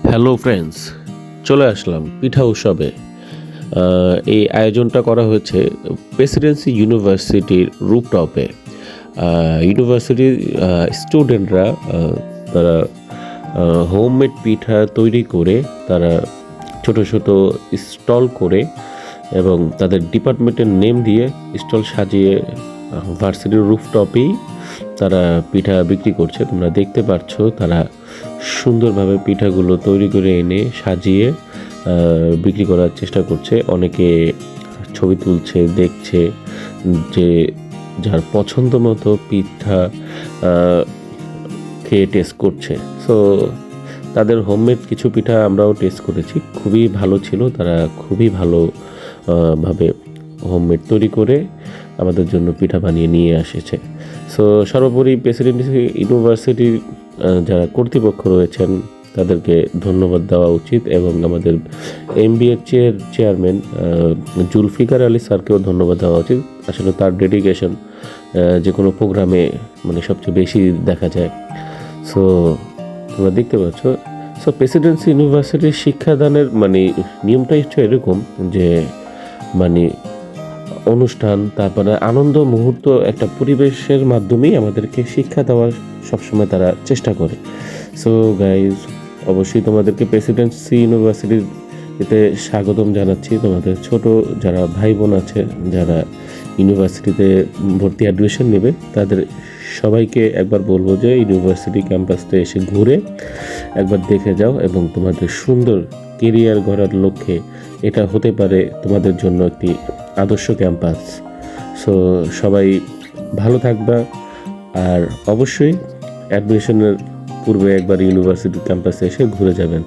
Hello friends, চলে আসলাম পিঠা উৎসবে। এই আয়োজনটা করা হয়েছে প্রেসিডেন্সি ইউনিভার্সিটির রুফটপে। ইউনিভার্সিটির স্টুডেন্টরা তারা হোমমেড পিঠা তৈরি করে তারা ছোট ছোট স্টল করে এবং তাদের ডিপার্টমেন্টের নেম দিয়ে স্টল সাজিয়ে ভার্সিটির রুফটপেই তারা পিঠা বিক্রি করছে। তোমরা দেখতে পাচ্ছ তারা সুন্দরভাবে পিঠাগুলো তৈরি করে এনে সাজিয়ে বিক্রি করার চেষ্টা করছে। অনেকে ছবি তুলছে, দেখছে যে যার পছন্দ মতো পিঠা খেয়ে টেস্ট করছে। সো তাদের হোমমেড কিছু পিঠা আমরাও টেস্ট করেছি, খুবই ভালো ছিল। তারা খুবই ভালো ভাবে হোমমেড তৈরি করে আমাদের জন্য পিঠা বানিয়ে নিয়ে এসেছে। সো সর্বোপরি প্রেসিডেন্সি ইউনিভার্সিটির যারা কর্তৃপক্ষ রয়েছেন তাদেরকে ধন্যবাদ দেওয়া উচিত এবং আমাদের এমবিএ চেয়ারম্যান জুলফিকার আলী স্যারকেও ধন্যবাদ দেওয়া উচিত। আসলে তার ডেডিকেশন যে কোনো প্রোগ্রামে মানে সবচেয়ে বেশি দেখা যায়। সো তোমরা দেখতে পাচ্ছ। সো প্রেসিডেন্সি ইউনিভার্সিটির শিক্ষাদানের মানে নিয়মটাই হচ্ছে এরকম যে মানে অনুষ্ঠান, তারপরে আনন্দ মুহূর্ত, একটা পরিবেশের মাধ্যমেই আমাদেরকে শিক্ষা দেওয়ার সবসময় তারা চেষ্টা করে। সো গাইজ, অবশ্যই তোমাদেরকে প্রেসিডেন্সি ইউনিভার্সিটির এতে স্বাগতম জানাচ্ছি। তোমাদের ছোট যারা ভাই বোন আছে যারা ইউনিভার্সিটিতে ভর্তি অ্যাডমিশন নেবে তাদের সবাইকে একবার বলবো যে ইউনিভার্সিটি ক্যাম্পাসটা এসে ঘুরে একবার দেখে যাও এবং তোমাদের সুন্দর কেরিয়ার গড়ার লক্ষ্যে এটা হতে পারে তোমাদের জন্য একটি আদর্শ ক্যাম্পাস। সো সবাই ভালো থাকবা আর অবশ্যই অ্যাডমিশনের পূর্বে একবার ইউনিভার্সিটি ক্যাম্পাসে এসে ঘুরে যাবেন।